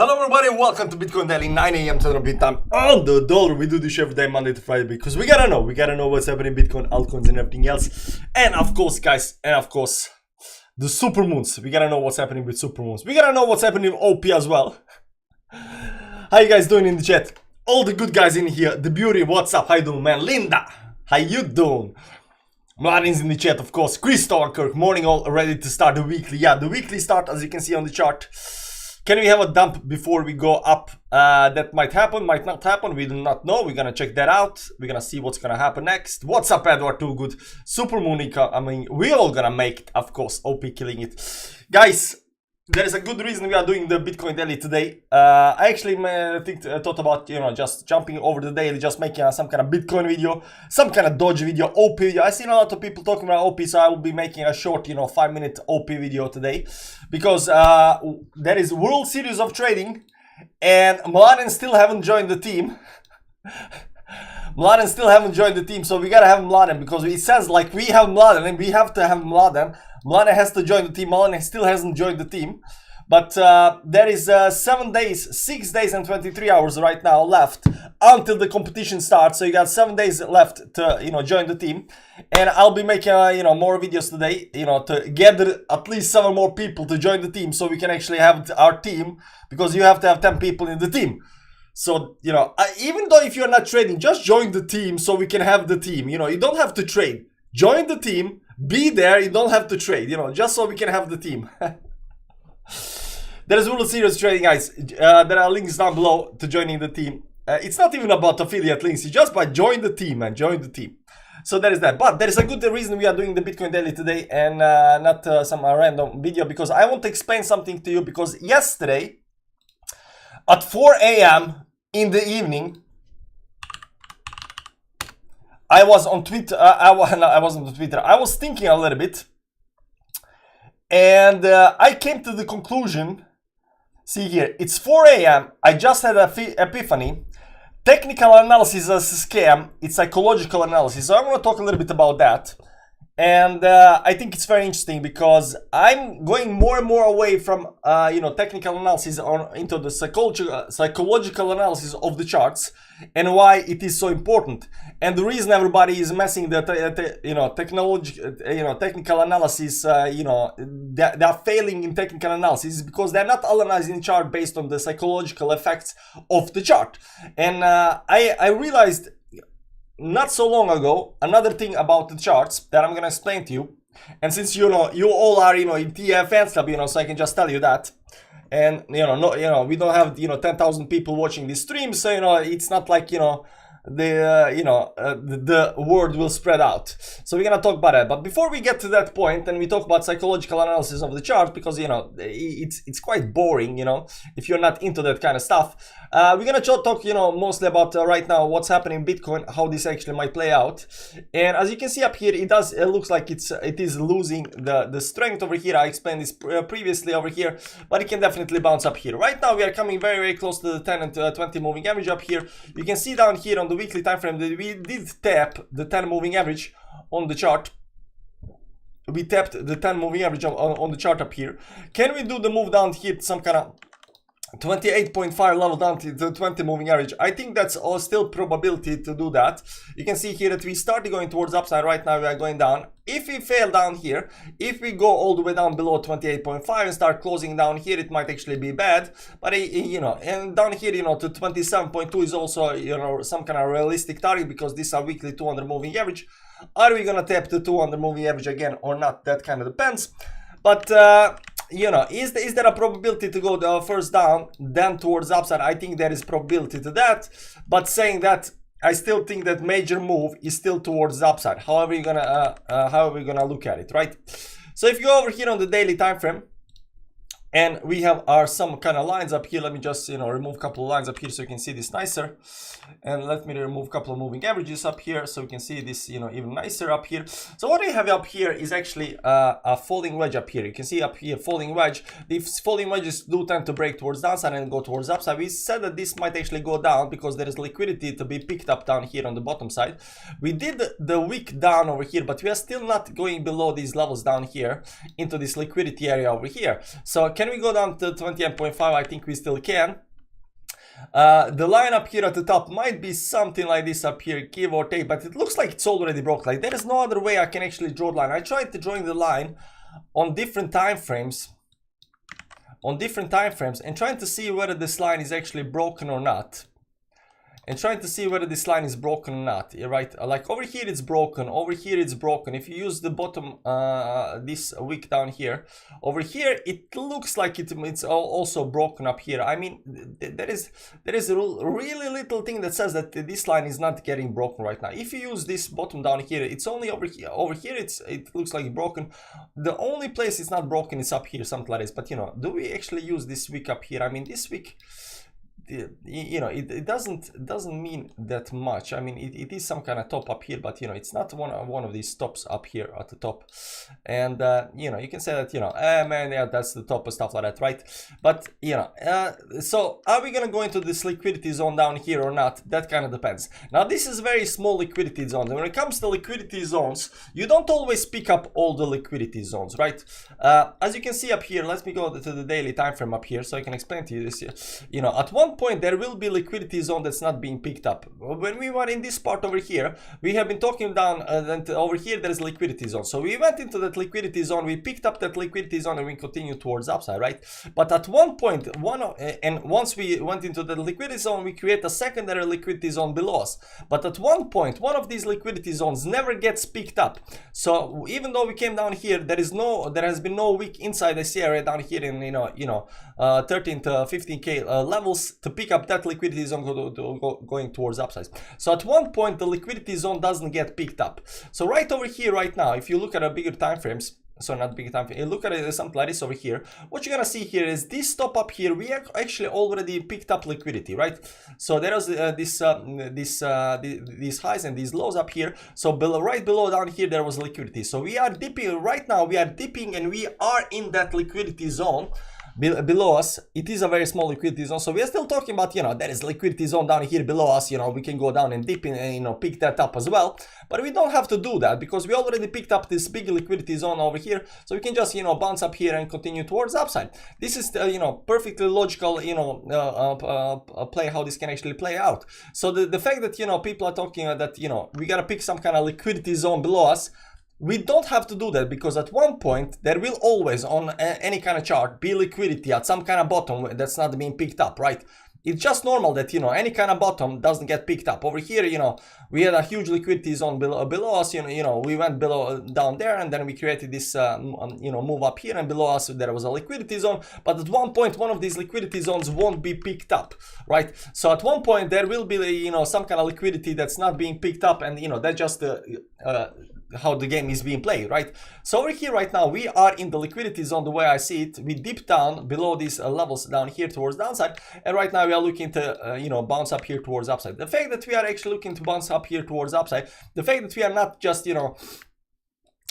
Hello everybody, welcome to Bitcoin Daily, 9 a.m. to the time on the dollar. We do this show every day, Monday to Friday, because we gotta know what's happening in Bitcoin, altcoins and everything else. And of course, guys, the supermoons. We gotta know what's happening with supermoons. We gotta know what's happening with OP as well. How you guys doing in the chat? All the good guys in here. The beauty, what's up? How you doing, man? Linda, how you doing? Martin's in the chat, of course. Christopher Kirk, morning all, ready to start the weekly. Yeah, the weekly start, as you can see on the chart. Can we have a dump before we go up? That might happen, might not happen. We do not know. We're gonna check that out. We're gonna see what's gonna happen next. What's up, Edward? Too good. Super Monica. I mean, we're all gonna make it, of course. OP killing it, guys. There is a good reason we are doing the Bitcoin Daily today. I actually thought about, just jumping over the daily, just making some kind of Bitcoin video, some kind of Doge video, OP video. I've seen a lot of people talking about OP, so I will be making a short, 5-minute OP video today, because there is World Series of Trading, and Mladen still haven't joined the team. Mladen still haven't joined the team, so we gotta have Mladen, because it says like we have Mladen and we have to have Mladen. Mladen has to join the team. Mladen still hasn't joined the team, but there is 7 days, 6 days and 23 hours right now left until the competition starts. So you got 7 days left to join the team, and I'll be making more videos today, to gather at least 7 more people to join the team, so we can actually have our team, because you have to have 10 people in the team. So, even though if you're not trading, just join the team so we can have the team. You don't have to trade. Join the team, be there, you don't have to trade, just so we can have the team. There is World Series Trading, guys. There are links down below to joining the team. It's not even about affiliate links, it's just by join the team, man, join the team. So there is that. But there is a good reason we are doing the Bitcoin Daily today, and not some random video, because I want to explain something to you, because yesterday at 4 a.m. in the evening, I was on Twitter. I wasn't on Twitter. I was thinking a little bit, and I came to the conclusion. See here, it's 4 a.m. I just had an epiphany. Technical analysis is a scam. It's psychological analysis. So I'm going to talk a little bit about that. And I think it's very interesting, because I'm going more and more away from technical analysis into the psychological analysis of the charts, and why it is so important. And the reason everybody is messing the technical analysis, they are failing in technical analysis, is because they're not analyzing the chart based on the psychological effects of the chart. And I realized not so long ago another thing about the charts that I'm gonna explain to you. And since you all are in TF fans club, so I can just tell you that. And we don't have 10,000 people watching this stream, so it's not like the word will spread out. So we're gonna talk about that. But before we get to that point, and we talk about psychological analysis of the chart, because it's quite boring, if you're not into that kind of stuff. We're gonna talk mostly about right now what's happening in Bitcoin, how this actually might play out. And as you can see up here, it looks like it is losing the strength over here. I explained this previously over here, but it can definitely bounce up here. Right now we are coming very, very close to the 10 and 20 moving average up here. You can see down here on the weekly time frame that we did tap the 10 moving average on the chart. We tapped the 10 moving average on the chart up here. Can we do the move down here to some kind of 28.5 level down to the 20 moving average? I think that's all still probability to do that. You can see here that we started going towards upside. Right now we are going down. If we fail down here, if we go all the way down below 28.5 and start closing down here, it might actually be bad. But and down here, to 27.2 is also some kind of realistic target, because this is a weekly 200 moving average. Are we gonna tap the 200 moving average again or not? That kind of depends. But is there a probability to go first down, then towards upside? I think there is probability to that. But saying that, I still think that major move is still towards the upside. However you're gonna look at it, right? So if you go over here on the daily time frame, and we have some kind of lines up here. Let me just remove a couple of lines up here so you can see this nicer. And let me remove a couple of moving averages up here so we can see this even nicer up here. So what we have up here is actually a falling wedge up here. You can see up here falling wedge. These falling wedges do tend to break towards downside and go towards upside. We said that this might actually go down because there is liquidity to be picked up down here on the bottom side. We did the wick down over here, but we are still not going below these levels down here into this liquidity area over here. So Can we go down to 28.5? I think we still can. The line up here at the top might be something like this up here, give or take, but it looks like it's already broke. Like there is no other way I can actually draw the line. I tried to drawing the line on different time frames, and trying to see whether this line is actually broken or not. And trying to see whether this line is broken or not, right? Like over here it's broken, over here it's broken. If you use the bottom, this wick down here, over here it looks like it's also broken up here. I mean, there is a really little thing that says that this line is not getting broken right now. If you use this bottom down here, it's only over here. Over here it looks like broken. The only place it's not broken is up here, something like this. But you know, do we actually use this wick up here? I mean, this wick, you know, it doesn't mean that much. I mean, it is some kind of top up here, but you know, it's not one of these tops up here at the top. And you know, you can say that, you know, man, yeah, that's the top and stuff like that, right? But you know, so are we gonna go into this liquidity zone down here or not? That kind of depends. Now this is very small liquidity zones, and when it comes to liquidity zones, you don't always pick up all the liquidity zones, right? As you can see up here, let me go to the daily time frame up here so I can explain to you this here. You know, at one point there will be liquidity zone that's not being picked up. When we were in this part over here, we have been talking down, and over here there is liquidity zone. So we went into that liquidity zone, we picked up that liquidity zone, and we continue towards upside, right? But at one point, once we went into the liquidity zone, we create a secondary liquidity zone below us. But at one point, one of these liquidity zones never gets picked up. So even though we came down here, there has been no wick inside this area down here in 13 to 15k levels to pick up that liquidity zone going towards upsides. So at one point the liquidity zone doesn't get picked up. So right over here right now, if you look at a bigger time frames, so not big time frame, look at it something like this over here, what you're gonna see here is this top up here, we actually already picked up liquidity, right? So there is these highs and these lows up here. So right below down here there was liquidity. So we are dipping right now, we are dipping and we are in that liquidity zone. Below us, it is a very small liquidity zone, so we are still talking about, you know, there is liquidity zone down here below us. You know, we can go down and dip in and, you know, pick that up as well, but we don't have to do that because we already picked up this big liquidity zone over here, so we can just, you know, bounce up here and continue towards upside. This is you know, perfectly logical, you know, play how this can actually play out. So the fact that, you know, people are talking that, you know, we gotta pick some kind of liquidity zone below us, we don't have to do that, because at one point there will always on any kind of chart be liquidity at some kind of bottom that's not being picked up, right? It's just normal that, you know, any kind of bottom doesn't get picked up. Over here, you know, we had a huge liquidity zone below us, you know, we went down there, and then we created this you know, move up here, and below us there was a liquidity zone. But at one point one of these liquidity zones won't be picked up, right? So at one point there will be, you know, some kind of liquidity that's not being picked up, and you know, that's just how the game is being played, right? So over here right now we are in the liquidity zone the way I see it. We dip down below these levels down here towards downside, and right now we are looking to you know, bounce up here towards upside. The fact that we are actually looking to bounce up here towards upside, the fact that we are not just, you know,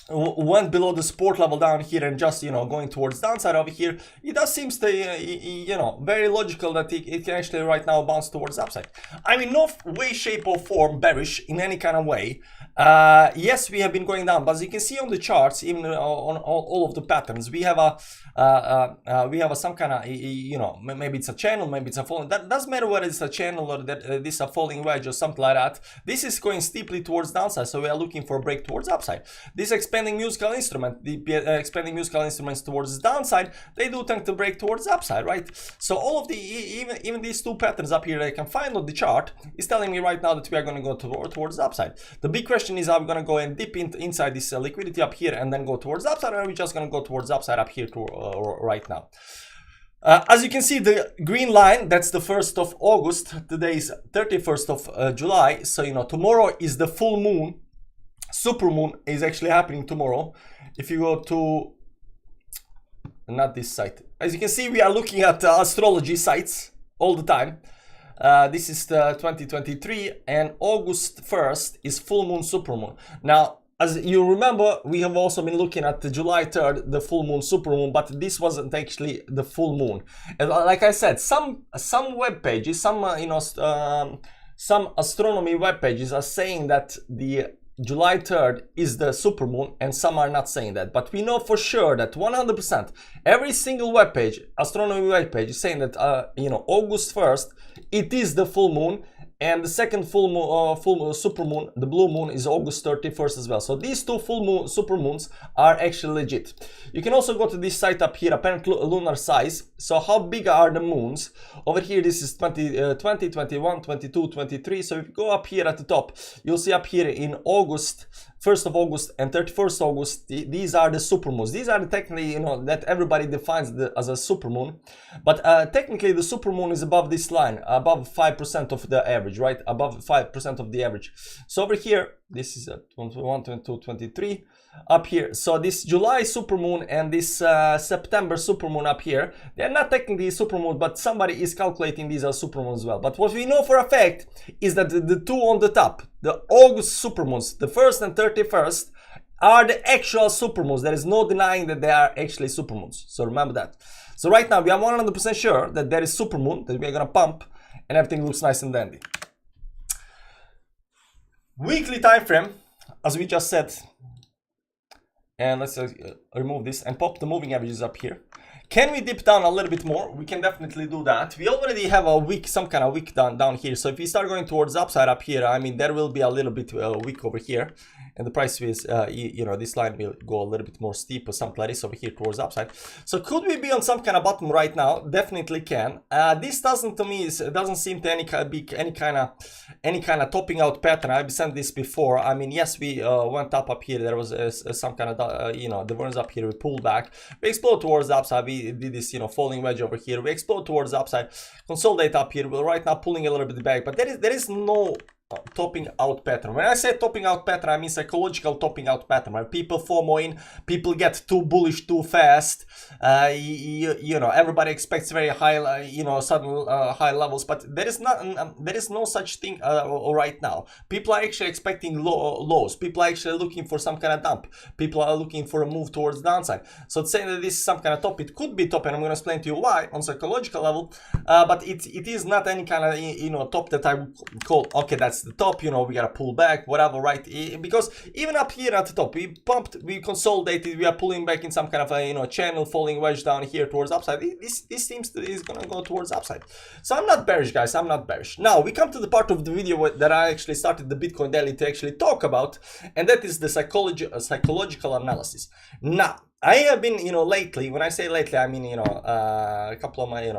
went below the support level down here and just, you know, going towards downside over here, it does seems to you know, very logical that it can actually right now bounce towards upside. I mean, no way, shape or form bearish in any kind of way. Yes, we have been going down, but as you can see on the charts, even on all of the patterns, we have a some kind of, you know, maybe it's a channel, maybe it's a falling. That doesn't matter whether it's a channel or that this is a falling wedge or something like that. This is going steeply towards downside, so we are looking for a break towards upside. This expanding musical instrument, the expanding musical instruments towards downside, they do tend to break towards upside, right? So all of the even these two patterns up here that I can find on the chart is telling me right now that we are going to go towards upside. The big question is, are we going to go and dip inside this liquidity up here and then go towards upside, or are we just going to go towards upside up here right now? As you can see, the green line, that's the 1st of August. Today is 31st of July. So, you know, tomorrow is the full moon. Super moon is actually happening tomorrow. If you go to, not this site. As you can see, we are looking at astrology sites all the time. This is the 2023, and August 1st is full moon, super moon. Now, as you remember, we have also been looking at the July 3rd, the full moon, super moon, but this wasn't actually the full moon. And like I said, some web pages, some you know, some astronomy web pages are saying that the July 3rd is the supermoon, and some are not saying that, but we know for sure that 100% every single web page, astronomy web page, is saying that August 1st it is the full moon, and the second full moon, supermoon, the blue moon, is August 31st as well. So these two full moon supermoons are actually legit. You can also go to this site up here, apparent lunar size. So how big are the moons? Over here, this is 20, 21, 22, 23. So if you go up here at the top, you'll see up here in August, 1st of August and 31st August, these are the supermoons. These are the technically, that everybody defines as a supermoon. But technically, the supermoon is above this line, above 5% of the average, right? Above 5% of the average. So over here, this is 21, 22, 23. Up here, so this July supermoon and this September supermoon up here, they're not technically supermoon, but somebody is calculating these as supermoons as well. But what we know for a fact is that the two on the top, the August supermoons, the 1st and 31st, are the actual supermoons. There is no denying that they are actually supermoons. So remember that. So right now we are 100% sure that there is supermoon, that we are gonna pump, and everything looks nice and dandy. Weekly time frame, as we just said. And let's remove this and pop the moving averages up here. Can we dip down a little bit more? We can definitely do that. We already have a wick, some kind of wick down here. So if we start going towards the upside up here, I mean, there will be a little bit wick over here. And the price is, this line will go a little bit more steep or something like this over here towards the upside. So could we be on some kind of bottom right now? Definitely can. This doesn't, to me, doesn't seem to be any kind of topping out pattern. I've sent this before. I mean, yes, we went up here. There was some kind of, the ones up here, we pulled back. We explode towards the upside. We did this, falling wedge over here. We explode towards the upside, consolidate up here. We're right now pulling a little bit back, but there is no topping out pattern. When I say topping out pattern, I mean psychological topping out pattern, where people FOMO in, people get too bullish too fast. Everybody expects very high, sudden high levels, but there is no such thing right now. People are actually expecting lows. People are actually looking for some kind of dump. People are looking for a move towards the downside. So saying that this is some kind of top, it could be top, and I'm going to explain to you why on psychological level. But it is not any kind of top that I would call, okay, that's the top, we gotta pull back, whatever, right? Because even up here at the top, we pumped, we consolidated, we are pulling back in some kind of a channel, falling wedge down here towards upside. This seems to is gonna go towards upside. So I'm not bearish, guys. I'm not bearish. Now we come to the part of the video that I actually started the Bitcoin Daily to actually talk about, and that is the psychological analysis. Now, I have been, lately, when I say lately, I mean, a couple of my,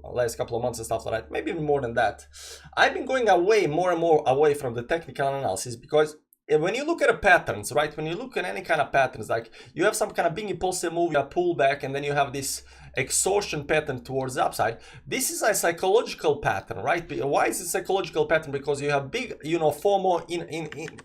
last couple of months and stuff like that, maybe even more than that. I've been going away, more and more away from the technical analysis, because when you look at the patterns, right, when you look at any kind of patterns, like you have some kind of big impulsive move, you pull back, and then you have this exhaustion pattern towards the upside. This is a psychological pattern, right? Why is it a psychological pattern? Because you have big, FOMO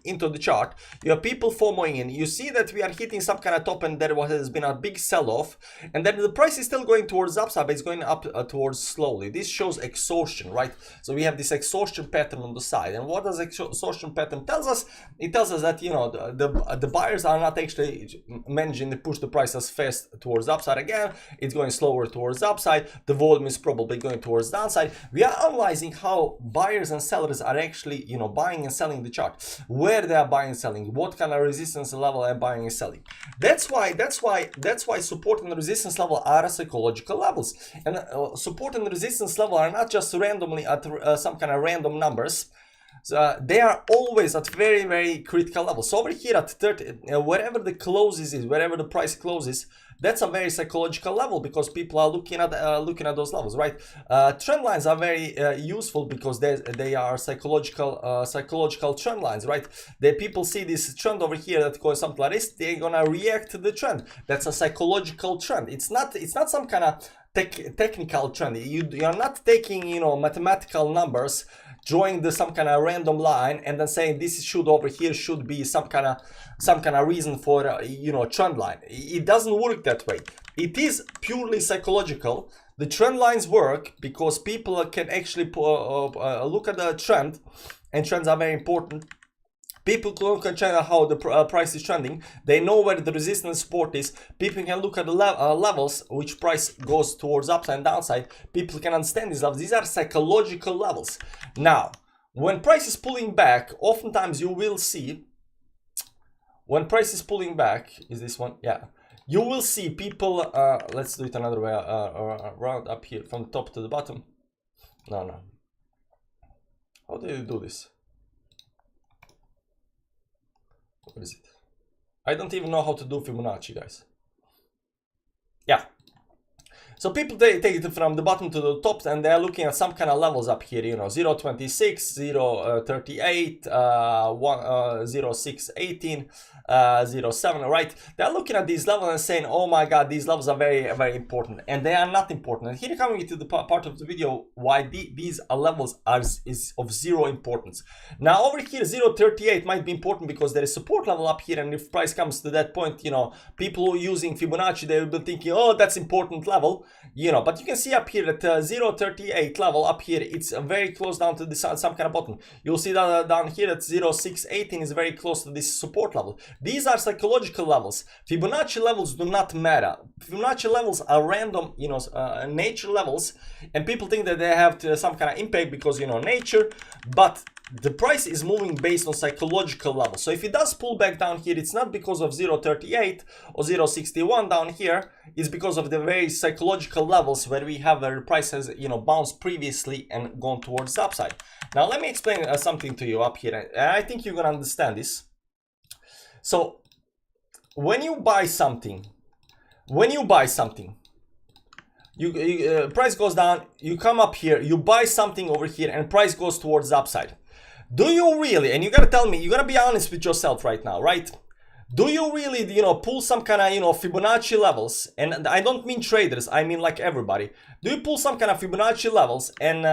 into the chart. You have people FOMOing in. You see that we are hitting some kind of top, and there has been a big sell-off, and then the price is still going towards the upside, but it's going up towards slowly. This shows exhaustion, right? So we have this exhaustion pattern on the side. And what does exhaustion pattern tells us? It tells us that the buyers are not actually managing to push the price as fast towards the upside. Again, it's going slower towards the upside. The volume is probably going towards the downside. We are analyzing how buyers and sellers are actually, buying and selling the chart, where they are buying and selling, what kind of resistance level they are buying and selling. That's why support and resistance level are psychological levels, and support and resistance level are not just randomly at some kind of random numbers. So they are always at very, very critical levels. So over here at 30, wherever the closes is, wherever the price closes, that's a very psychological level, because people are looking at those levels, right? Trend lines are very useful, because they are psychological trend lines, right? People see this trend over here that goes something like this, they're gonna react to the trend. That's a psychological trend. It's not some kind of technical trend. You're not taking mathematical numbers, drawing some kind of random line, and then saying this should over here should be some kind of reason for trend line. It doesn't work that way. It is purely psychological. The trend lines work because people can actually look at the trend, and trends are very important. People can check out how the price is trending. They know where the resistance support is. People can look at the levels, which price goes towards upside and downside. People can understand these levels. These are psychological levels. Now, when price is pulling back, oftentimes you will see when price is pulling back, is this one? Yeah. You will see people, let's do it another way, around up here, from top to the bottom. No. How do you do this? What is it? I don't even know how to do Fibonacci, guys. Yeah. So people take it from the bottom to the top, and they're looking at some kind of levels up here, you know, 0.26, 0.38, 0.618, 0.7, right? They're looking at these levels and saying, oh my God, these levels are very, very important, and they are not important. And here coming to the part of the video why these levels is of zero importance. Now over here, 0.38 might be important because there is support level up here, and if price comes to that point, you know, people who are using Fibonacci, they will be thinking, oh, that's important level. You know, but you can see up here that 0.38 level up here, it's very close down to this some kind of bottom. You'll see that down here that 0.618 is very close to this support level. These are psychological levels. Fibonacci levels do not matter. Fibonacci levels are random, you know, nature levels, and people think that they have some kind of impact because, you know, nature, but the price is moving based on psychological levels. So if it does pull back down here, it's not because of 0.38 or 0.61 down here. It's because of the very psychological levels where we have where the price has, you know, bounced previously and gone towards the upside. Now let me explain something to you up here. I think you're gonna understand this. So when you buy something, price goes down, you come up here, you buy something over here, and price goes towards the upside. Do you really, and you gotta tell me, you gotta be honest with yourself right now, right? Do you really, you know, pull some kind of, you know, Fibonacci levels? And I don't mean traders, I mean like everybody. Do you pull some kind of Fibonacci levels and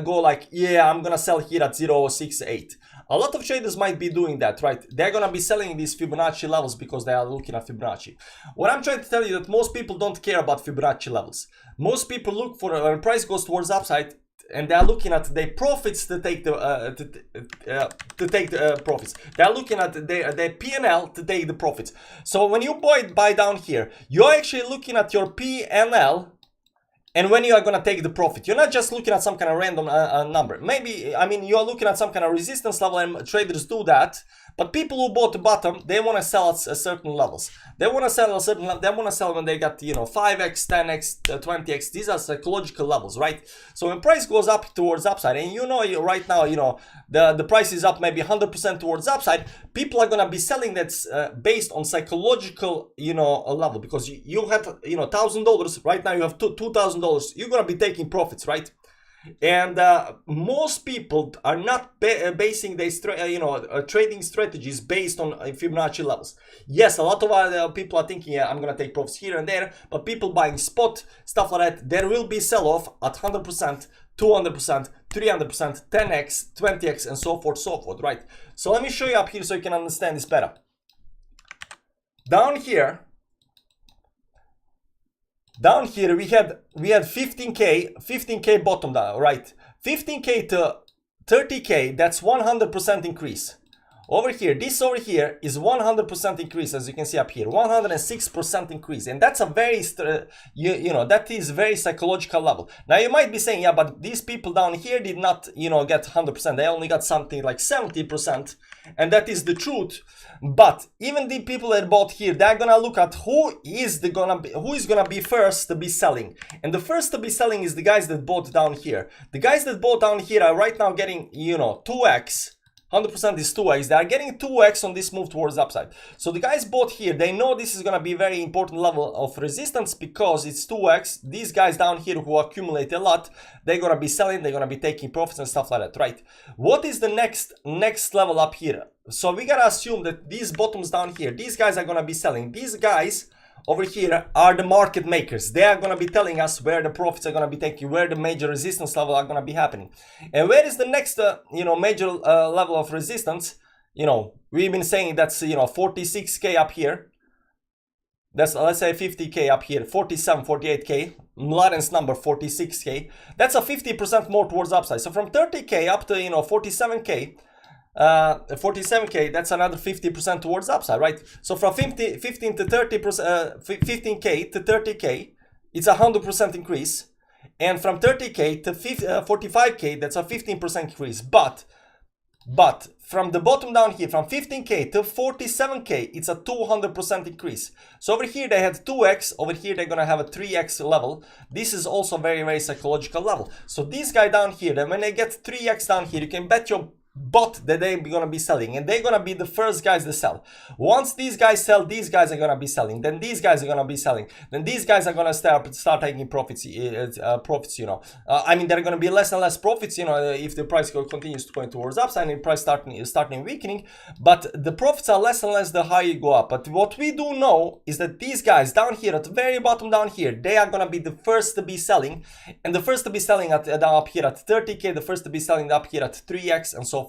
go like, yeah, I'm gonna sell here at 0.68? A lot of traders might be doing that, right? They're gonna be selling these Fibonacci levels because they are looking at Fibonacci. What I'm trying to tell you that most people don't care about Fibonacci levels. Most people look for when price goes towards upside, and they are looking at their profits to take the profits. They are looking at their P&L to take the profits. So when you buy down here, you're actually looking at your P&L. And when you are gonna take the profit, you're not just looking at some kind of random number. Maybe, I mean, you're looking at some kind of resistance level, and traders do that. But people who bought the bottom, they want to sell at certain levels. They want to sell at certain level. They want to sell when they got, you know, 5x, 10x, 20x. These are psychological levels, right? So when price goes up towards upside, and you know, right now, you know, the price is up maybe 100% towards upside, people are gonna be selling that based on psychological, you know, level, because you have, you know, $1,000 right now. You have $2,000. You're gonna be taking profits, right? And most people are not basing their trading strategies based on Fibonacci levels. Yes, a lot of people are thinking, yeah, I'm gonna take profits here and there, but people buying spot stuff like that, there will be sell-off at 100%, 200%, 300%, 10x, 20x, and so forth, right? So let me show you up here so you can understand this better. Down here we had 15k bottom down, right? 15k to 30k, that's 100% increase. Over here, this over here is 100% increase, as you can see up here, 106% increase, and that's a very you know, that is very psychological level. Now you might be saying, yeah, but these people down here did not, you know, get 100%. They only got something like 70%, and that is the truth. But even the people that bought here, they're gonna look at who is gonna be first to be selling, and the first to be selling is the guys that bought down here. The guys that bought down here are right now getting, you know, 2x. 100% is 2x. They are getting 2x on this move towards upside. So the guys bought here, they know this is gonna be a very important level of resistance because it's 2x. These guys down here who accumulate a lot, they're gonna be selling, they're gonna be taking profits and stuff like that, right? What is the next level up here? So we gotta assume that these bottoms down here, these guys are gonna be selling. These guys over here are the market makers. They are going to be telling us where the profits are going to be taking, where the major resistance level are going to be happening. And where is the next, you know, major level of resistance? You know, we've been saying that's, you know, 46k up here. That's, let's say 50k up here, 47, 48k. Lauren's number, 46k. That's a 50% more towards upside. So from 30k up to, you know, 47k. 47k, that's another 50% towards upside, right? So from 15 to 30%, 15k to 30k, it's a 100% increase, and from 30k to 45k, that's a 15% increase. But from the bottom down here, from 15k to 47k, it's a 200% increase. So over here they had 2x, over here they're gonna have a 3x level. This is also very, very psychological level. So this guy down here, then when they get 3x down here, you can bet your butt that they're gonna be selling, and they're gonna be the first guys to sell. Once these guys sell, these guys are gonna be selling, then these guys are gonna be selling, then these guys are gonna start taking profits, you know. I mean, there are gonna be less and less profits, you know, if the price continues to going towards upside and the price starting weakening, but the profits are less and less the higher you go up. But what we do know is that these guys down here at the very bottom down here, they are gonna be the first to be selling, and the first to be selling at up here at 30k, the first to be selling up here at 3x, and so forth,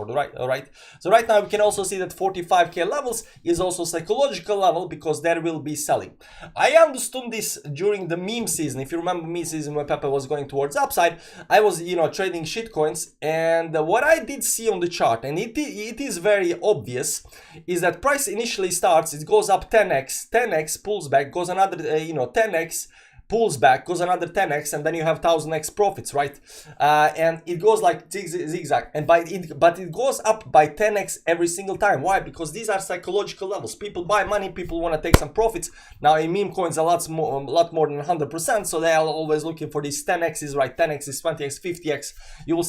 right? All right. So right now we can also see that 45k levels is also psychological level, because there will be selling. I understood this during the meme season. If you remember meme season, when Pepe was going towards upside, I was, you know, trading shitcoins, and what I did see on the chart, and it is very obvious, is that price initially starts, it goes up 10x, pulls back, goes another you know, 10x, pulls back, goes another 10x, and then you have 1000x profits, right? And it goes like zigzag, and but it goes up by 10x every single time. Why? Because these are psychological levels. People buy money, people want to take some profits. Now in meme coins a lot more than 100%, so they are always looking for these 10x's, right? 10x's, 20x, 50x. You will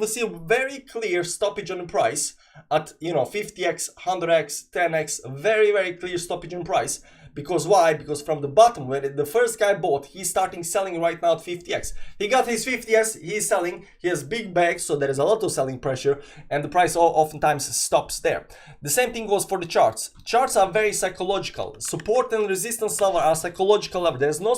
see a very clear stoppage on the price at, you know, 50x, 100x, 10x, very, very clear stoppage in price. Because why? Because from the bottom where the first guy bought, he's starting selling right now at 50x. He got his 50x, he's selling, he has big bags, so there is a lot of selling pressure, and the price oftentimes stops there. The same thing goes for the charts. Charts are very psychological. Support and resistance level are psychological level. There's no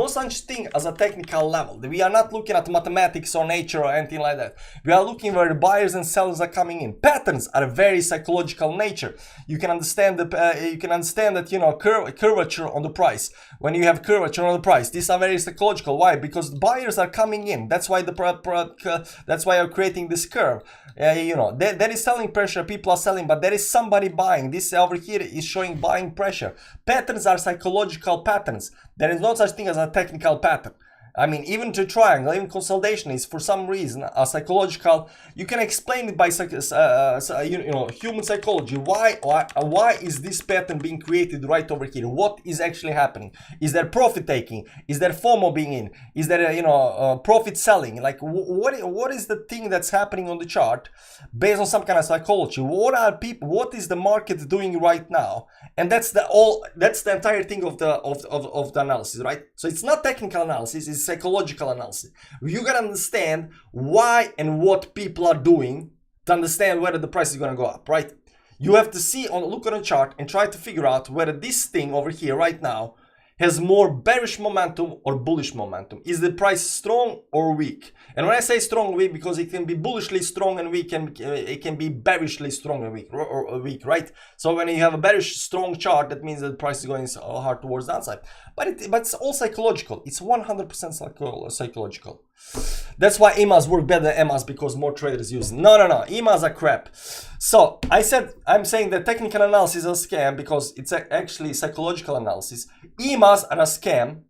such thing as a technical level. We are not looking at mathematics or nature or anything like that. We are looking where the buyers and sellers are coming in. Patterns are very psychological nature. You can understand that, you know, curvature on the price. When you have curvature on the price, these are very psychological. Why? Because buyers are coming in. That's why that's why you're creating this curve. You know, there is selling pressure. People are selling, but there is somebody buying. This over here is showing buying pressure. Patterns are psychological patterns. There is no such thing as a technical pattern. I mean, even to triangle, even consolidation is for some reason a psychological. You can explain it by you know, human psychology. Why is this pattern being created right over here? What is actually happening? Is there profit taking? Is there FOMO being in? Is there, you know, profit selling? Like what is the thing that's happening on the chart based on some kind of psychology? What is the market doing right now? And that's the entire thing of the analysis, right? So it's not technical analysis, it's psychological analysis. You gotta understand why and what people are doing to understand whether the price is gonna go up, right? You have to look on a chart and try to figure out whether this thing over here right now has more bearish momentum or bullish momentum. Is the price strong or weak? And when I say strong or weak, because it can be bullishly strong and weak, and it can be bearishly strong and weak, or weak, right? So when you have a bearish strong chart, that means that the price is going hard towards the downside. But it's all psychological. It's 100% psychological. That's why EMAs work better than EMAs, because more traders use it. No. EMAs are crap. So I'm saying that technical analysis is a scam because it's actually psychological analysis. EMAs are a scam.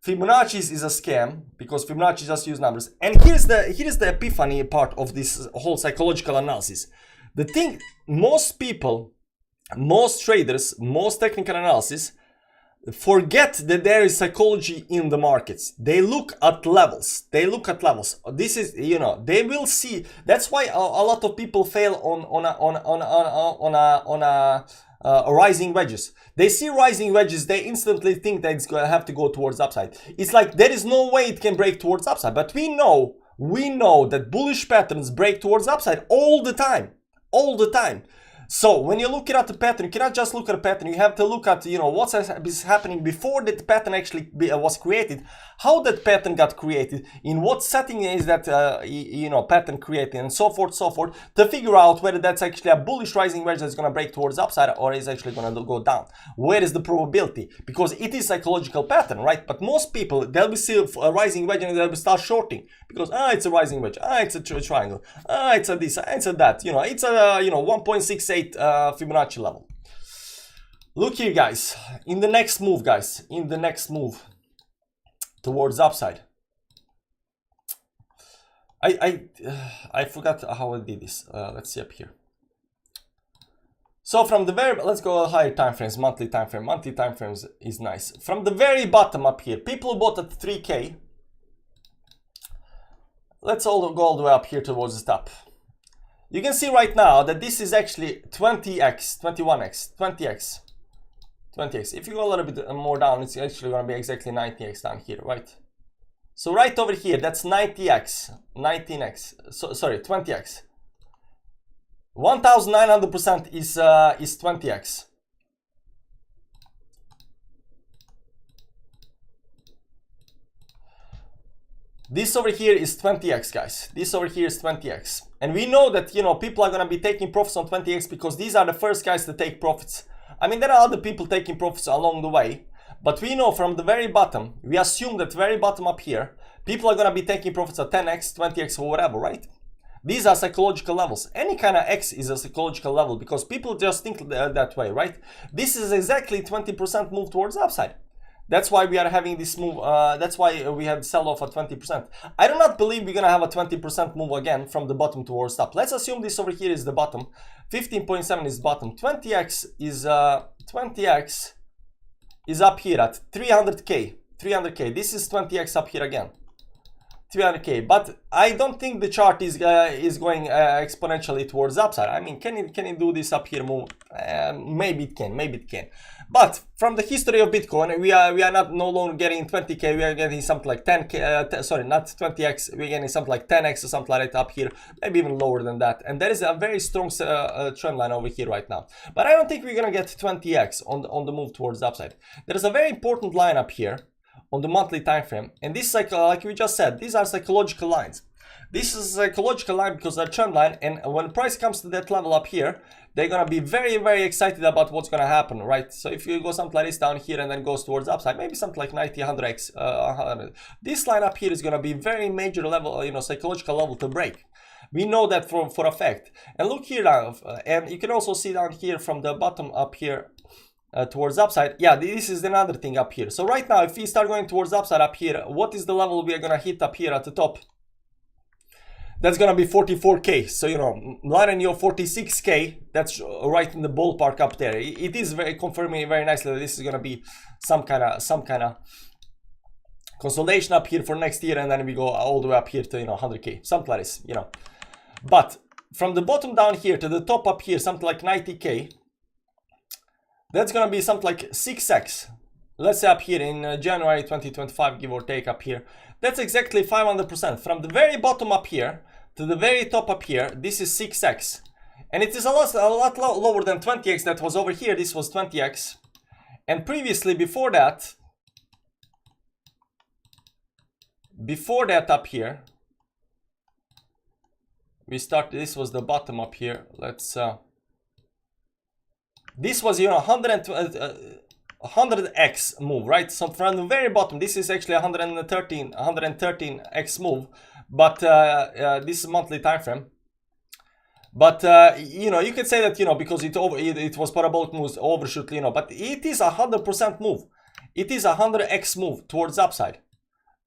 Fibonacci's is a scam because Fibonacci just use numbers. And here's the epiphany part of this whole psychological analysis. The thing, most people, most traders, most technical analysis forget that there is psychology in the markets. They look at levels. This is, you know, they will see. That's why a lot of people fail on rising wedges. They see rising wedges, they instantly think that it's going to have to go towards upside. It's like there is no way it can break towards upside. But we know that bullish patterns break towards upside all the time. So when you're looking at the pattern, you cannot just look at a pattern. You have to look at, you know, what's happening before that pattern actually was created, how that pattern got created, in what setting is that you know, pattern created, and so forth, to figure out whether that's actually a bullish rising wedge that's going to break towards upside or is actually going to go down. Where is the probability? Because it is psychological pattern, right? But most people, they'll be still a rising wedge and they'll start shorting because it's a rising wedge, it's a triangle, it's a this, it's a that, you know, it's a 1.68 Fibonacci level. Look here, guys, in the next move towards upside, I forgot how I did this. Let's see up here. So from the very, let's go higher time frames, monthly time frame. Monthly time frames is nice. From the very bottom up here, people who bought at 3K. Let's all go all the way up here towards the top. You can see right now that this is actually 20x, 21x, 20x, 20x. If you go a little bit more down, it's actually going to be exactly 90x down here, right? So right over here, that's 90x, 19x, so, sorry, 20x. 1900% is 20x. This over here is 20x, guys. This over here is 20x. And we know that, you know, people are going to be taking profits on 20x because these are the first guys to take profits. I mean, there are other people taking profits along the way. But we know from the very bottom, we assume that very bottom up here, people are going to be taking profits at 10x, 20x or whatever, right? These are psychological levels. Any kind of X is a psychological level because people just think that way, right? This is exactly 20% move towards the upside. That's why we are having this move. That's why we had sell-off at 20%. I do not believe we're going to have a 20% move again from the bottom towards top. Let's assume this over here is the bottom. 15.7 is bottom. 20x is up here at 300k. 300k. This is 20x up here again. 300k, but I don't think the chart is going exponentially towards upside. I mean, can it do this up here move? Maybe it can. But from the history of Bitcoin, we are not no longer getting 20k. We are getting something like 10k. Sorry, not 20x. We're getting something like 10x or something like that up here, maybe even lower than that. And there is a very strong trend line over here right now. But I don't think we're gonna get 20x on the move towards the upside. There is a very important line up here on the monthly time frame, and this like we just said, these are psychological lines. This is a psychological line because they're trend line, and when price comes to that level up here, they're gonna be very, very excited about what's gonna happen, right? So if you go something like this down here and then goes towards upside, maybe something like 90, 100x, 100. This line up here is gonna be very major level, you know, psychological level to break. We know that for a fact. And look here now, and you can also see down here from the bottom up here. Towards upside, yeah, this is another thing up here. So right now, if we start going towards upside up here, what is the level we are gonna hit up here at the top? That's gonna be 44k. So, you know, line your 46k, that's right in the ballpark up there. It is very confirming very nicely that this is gonna be some kind of consolidation up here for next year, and then we go all the way up here to, you know, 100k, something like this, you know. But from the bottom down here to the top up here, something like 90k. That's gonna be something like 6x. Let's say up here in January 2025, give or take up here. That's exactly 500%. From the very bottom up here to the very top up here, this is 6x. And it is a lot lower than 20x that was over here. This was 20x. And previously, before that up here, we started, this was the bottom up here. Let's this was, you know, 100x move, right? So from the very bottom, this is actually 113x move, but this is monthly time frame. But you know, you can say that, you know, because it was parabolic moves, overshoot, you know, but it is 100% move. It is 100x move towards upside.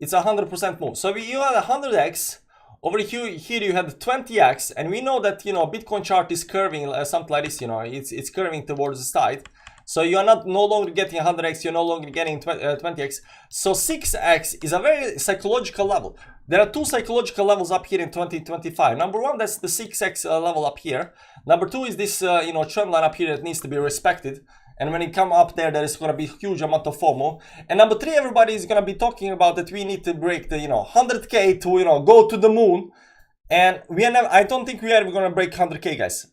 It's 100% move. So you had 100x. Over here you had 20x, and we know that, you know, Bitcoin chart is curving something like this, you know, it's curving towards the side. So you are no longer getting 100x, you're no longer getting 20x. So 6x is a very psychological level. There are two psychological levels up here in 2025. Number one, that's the 6x level up here. Number two is this, you know, trend line up here that needs to be respected. And when it come up there, there is going to be a huge amount of FOMO. And number three, everybody is going to be talking about that we need to break the, you know, 100k to, you know, go to the moon. And we are never, I don't think we are going to break 100k, guys.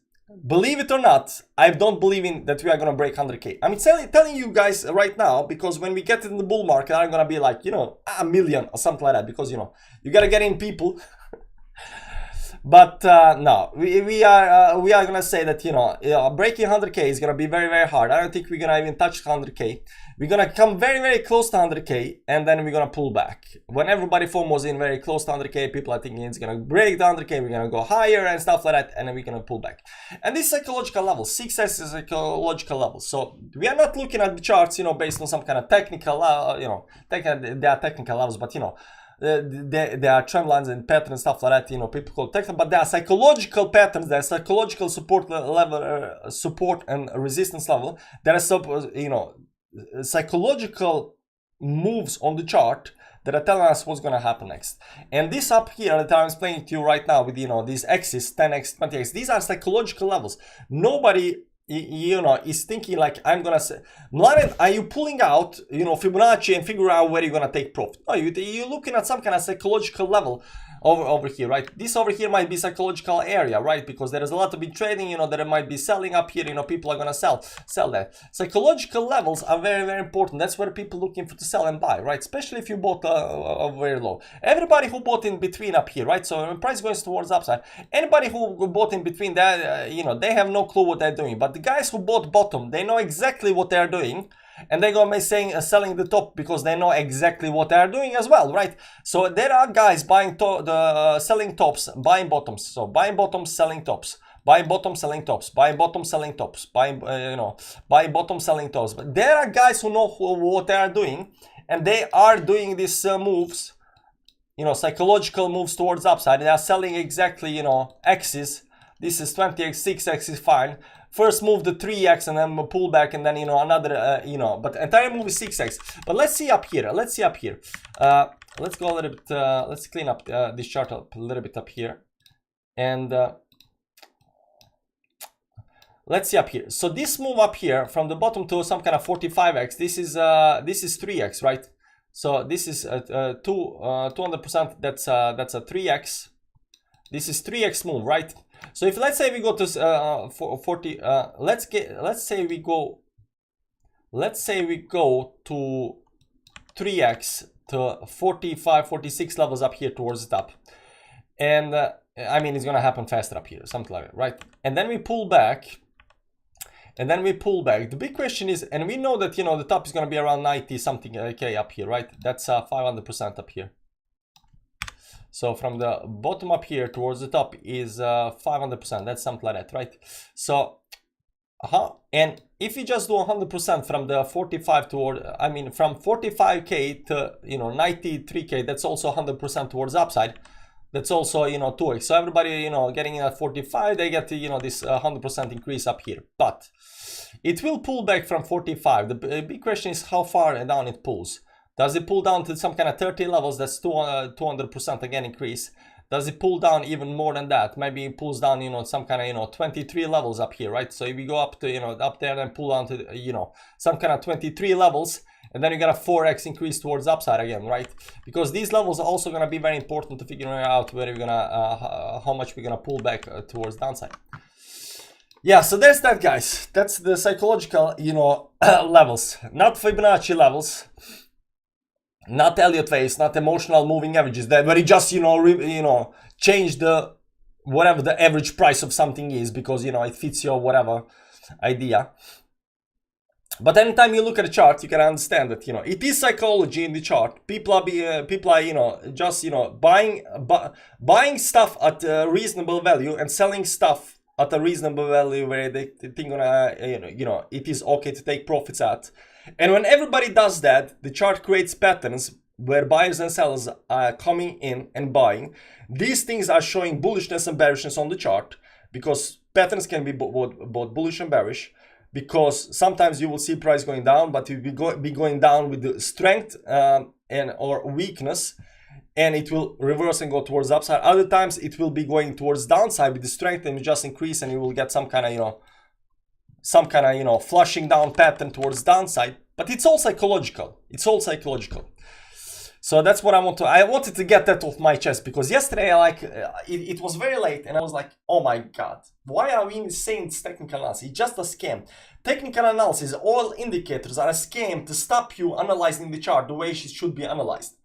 Believe it or not, I don't believe in that we are going to break 100k. I'm telling you guys right now, because when we get in the bull market, I'm going to be like, you know, a million or something like that. Because, you know, you got to get in people. But no, we are gonna say that, you know, breaking 100k is gonna be very, very hard. I don't think we're gonna even touch 100k. We're gonna come very, very close to 100k, and then we're gonna pull back. When everybody FOMOs in very close to 100k, people are thinking it's gonna break the 100k, we're gonna go higher and stuff like that, and then we're gonna pull back. And this psychological level, 6x is a psychological level. So we are not looking at the charts, you know, based on some kind of technical, you know, there are technical levels, but, you know, there are trend lines and patterns and stuff like that, you know, people call technical, but there are psychological patterns, there are psychological support level, support and resistance level. There are you know, psychological moves on the chart that are telling us what's going to happen next. And this up here that I'm explaining to you right now with, you know, these X's, 10x, 20x, these are psychological levels. Nobody, you know, is thinking like, I'm gonna say, Mladen, are you pulling out, you know, Fibonacci and figure out where you're gonna take profit? No, you're looking at some kind of psychological level over here, right? This over here might be psychological area, right? Because there is a lot of big trading, you know, that it might be selling up here, you know, people are gonna sell that. Psychological levels are very, very important. That's where people looking for to sell and buy, right? Especially if you bought very low. Everybody who bought in between up here, right? So when price goes towards upside, anybody who bought in between that, you know, they have no clue what they're doing. But the guys who bought bottom, they know exactly what they're doing. And they're gonna be saying selling the top because they know exactly what they're doing as well, right? So there are guys buying selling tops, buying bottoms. So buying bottoms, selling tops, buying bottom, selling tops, buying bottom, selling tops, buying you know, buying bottom, selling tops. But there are guys who know what they are doing, and they are doing these moves, you know, psychological moves towards upside. They are selling exactly, you know, X's. This is 20x, 6x is fine. First move the 3x and then pull back, and then, you know, another, you know, but entire move is 6x. But let's see up here. Let's see up here. Let's go a little bit. Let's clean up this chart up a little bit up here, and let's see up here. So this move up here from the bottom to some kind of 45x. This is 3x, right? So this is 200%. That's a 3x. This is 3x move, right? So if let's say we go to 40, let's say we go to 3x to 45, 46 levels up here towards the top, and I mean it's gonna happen faster up here, something like that, right? And then we pull back, The big question is, and we know that, you know, the top is gonna be around 90 something K up here, right? That's 500% up here. So from the bottom up here towards the top is 500%. That's something like that, right? So, and if you just do 100% from the 45 toward, I mean, from 45K to, you know, 93K, that's also 100% towards upside. That's also, you know, 2x. So everybody, you know, getting in at 45, they get, you know, this 100% increase up here. But it will pull back from 45. The big question is how far down it pulls. Does it pull down to some kind of 30 levels? That's 200% again increase. Does it pull down even more than that? Maybe it pulls down, you know, some kind of, you know, 23 levels up here, right? So if you go up to, you know, up there and pull down to, you know, some kind of 23 levels, and then you got a 4x increase towards upside again, right? Because these levels are also going to be very important to figure out where we're gonna, how much we're gonna pull back towards downside. Yeah, so there's that, guys. That's the psychological, you know, levels, not Fibonacci levels. Not Elliott waves, not emotional moving averages, that where you just, you know, change the whatever the average price of something is because, you know, it fits your whatever idea. But anytime you look at the chart, you can understand that, you know, it is psychology in the chart. People are, you know, just, you know, buying stuff at a reasonable value and selling stuff at a reasonable value where they think, you know, it is okay to take profits at. And when everybody does that, the chart creates patterns where buyers and sellers are coming in and buying. These things are showing bullishness and bearishness on the chart, because patterns can be both bullish and bearish, because sometimes you will see price going down, but it will be going down with the strength and or weakness, and it will reverse and go towards the upside. Other times it will be going towards downside with the strength and just increase, and you will get some kind of, you know, flushing down pattern towards downside. But it's all psychological. It's all psychological. So that's what I wanted to get that off my chest, because yesterday it was very late and I was like, oh my god, why are we saying it's technical analysis? It's just a scam. Technical analysis, all indicators are a scam to stop you analyzing the chart the way it should be analyzed.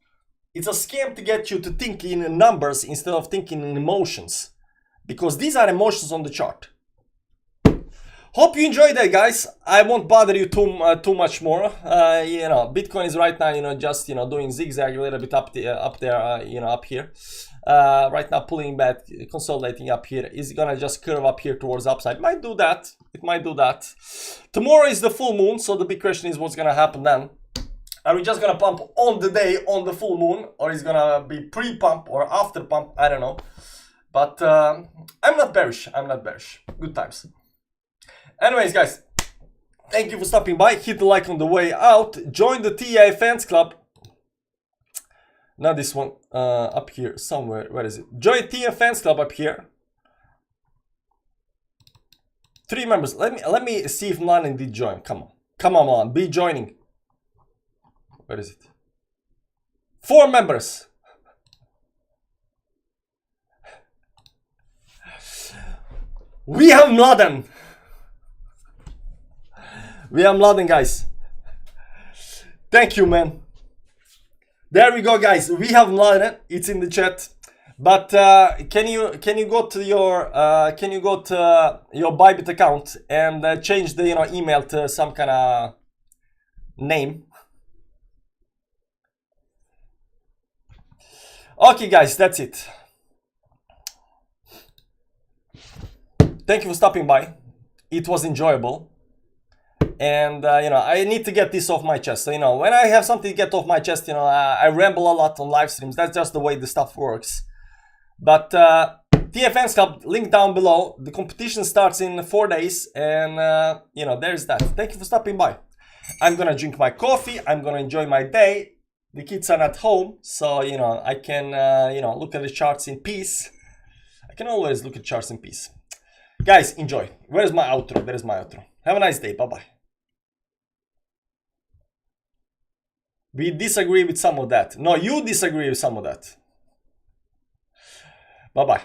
It's a scam to get you to think in numbers instead of thinking in emotions, because these are emotions on the chart. Hope you enjoyed that, guys. I won't bother you too much more. You know, Bitcoin is right now, you know, just, you know, doing zigzag a little bit up there, you know, up here. Right now pulling back, consolidating up here. Is it gonna just curve up here towards upside? Might do that. It might do that. Tomorrow is the full moon, so the big question is what's gonna happen then. Are we just gonna pump on the day, on the full moon? Or is gonna be pre-pump or after pump? I don't know. But I'm not bearish. I'm not bearish. Good times. Anyways, guys, thank you for stopping by. Hit the like on the way out. Join the TI fans club. Not this one. Up here somewhere. Where is it? Join TI fans club up here. 3 members. Let me see if Mladen did join. Come on. Come on, Mladen. Be joining. Where is it? 4 members. We have Mladen. We have Mladen, guys. Thank you, man. There we go, guys. We have Mladen. It's in the chat. But can you go to your BYBIT account and change the email to some kind of name? Okay, guys, that's it. Thank you for stopping by. It was enjoyable. And I need to get this off my chest. So when I have something to get off my chest, I ramble a lot on live streams. That's just the way the stuff works. But TFN's Club, link down below. The competition starts in 4 days, and there's that. Thank you for stopping by. I'm gonna drink my coffee. I'm gonna enjoy my day. The kids are at home, so I can look at the charts in peace. I can always look at charts in peace. Guys, enjoy. Where's my outro? There is my outro. Have a nice day. Bye bye. We disagree with some of that. No, you disagree with some of that. Bye bye.